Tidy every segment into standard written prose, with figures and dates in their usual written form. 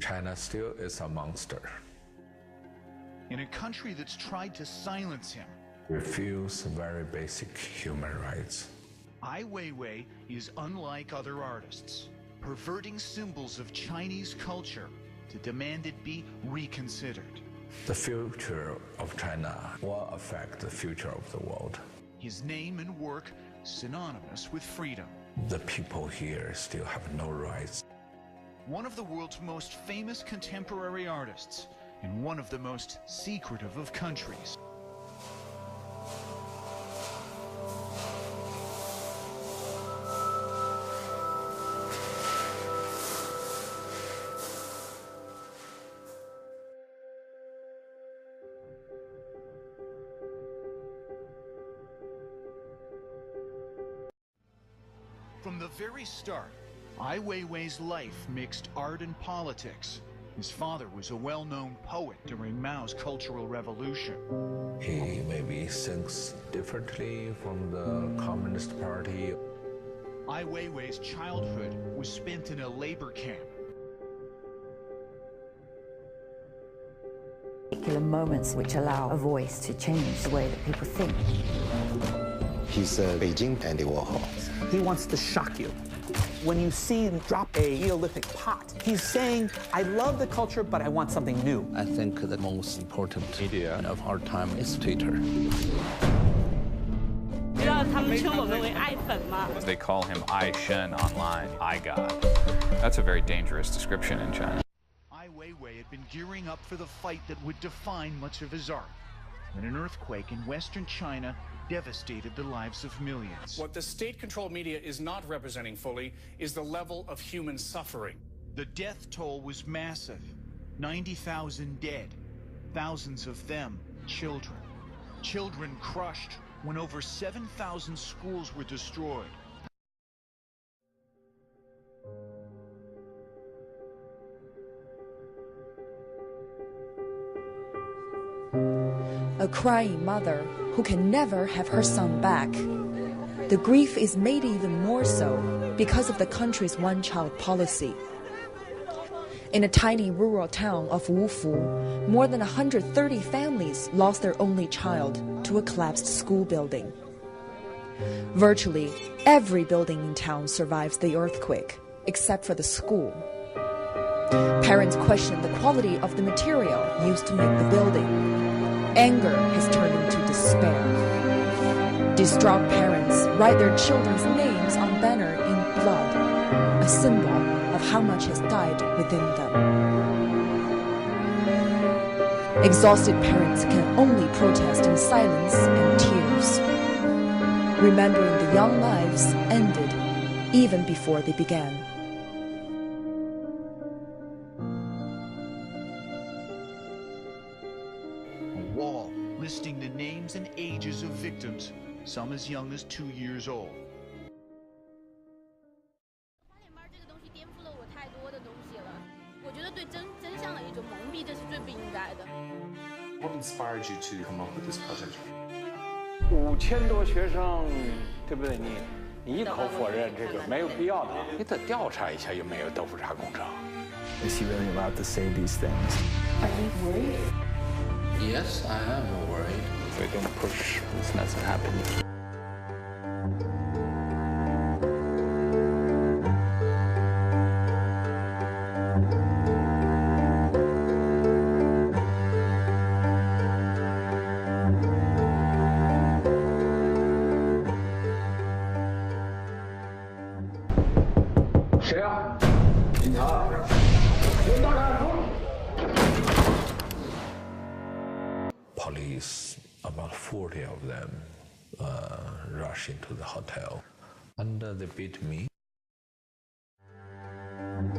China still is a monster. In a country that's tried to silence him, Refuse very basic human rights. Ai Weiwei is unlike other artists, perverting symbols of Chinese culture to demand it be reconsidered. The future of China will affect the future of the world. His name and work synonymous with freedom. The people here still have no rights. One of the world's most famous contemporary artists in one of the most secretive of countries. From the very start, Ai Weiwei's life mixed art and politics. His father was a well-known poet during Mao's Cultural Revolution. He maybe thinks differently from the Communist Party. Ai Weiwei's childhood was spent in a labor camp. Particular moments which allow a voice to change the way that people think. He's Beijing Andy Warhol. He wants to shock you. When you see him drop a Neolithic pot, he's saying, I love the culture, but I want something new. I think the most important media of our time is Twitter. They call him Ai Shen online, I God. That's a very dangerous description in China. Ai Weiwei had been gearing up for the fight that would define much of his art when an earthquake in western China devastated the lives of millions. What the state-controlled media is not representing fully is the level of human suffering. The death toll was massive. 90,000 dead, thousands of them children. Children crushed when over 7,000 schools were destroyed. A crying mother who can never have her son back. The grief is made even more so because of the country's one-child policy. In a tiny rural town of Wufu, more than 130 families lost their only child to a collapsed school building. Virtually every building in town survives the earthquake, except for the school. Parents question the quality of the material used to make the building. Anger has turned into despair. Distraught parents write their children's names on banner in blood, a symbol of how much has died within them. Exhausted parents can only protest in silence and tears, remembering the young lives ended even before they began. Wall listing the names and ages of victims, some as young as 2 years old. What inspired you to come up with this project? 5000多学生，对不对？你一口否认这个没有必要的，你得调查一下有没有豆腐渣工程。Is he really allowed to say these things? Are you worried? Yes, I am worried. We don't push this mess to happen. Police, about 40 of them, rush into the hotel, and they beat me. In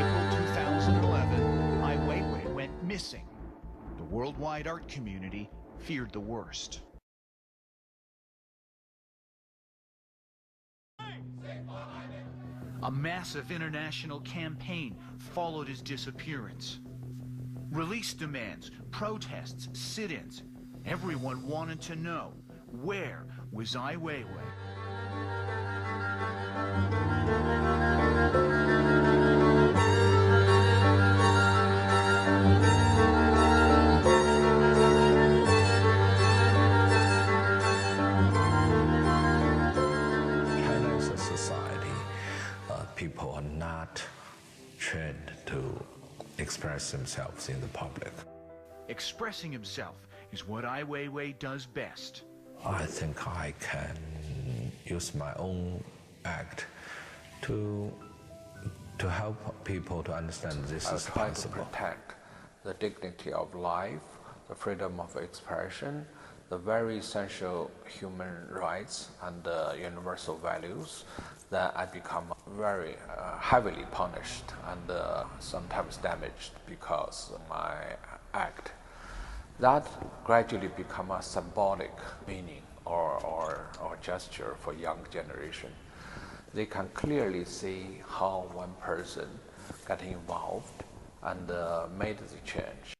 April 2011, Ai Weiwei went missing. The worldwide art community feared the worst. A massive international campaign followed his disappearance. Release demands, protests, sit-ins. Everyone wanted to know, where was Ai Weiwei? China is a society. People are not trained to express themselves in the public. Expressing himself is what Ai Weiwei does best. I think I can use my own act to help people to understand this is try possible. to protect the dignity of life, the freedom of expression, the very essential human rights and universal values that I become very heavily punished and sometimes damaged because of my act. That gradually become a symbolic meaning or gesture for young generation. They can clearly see how one person got involved and made the change.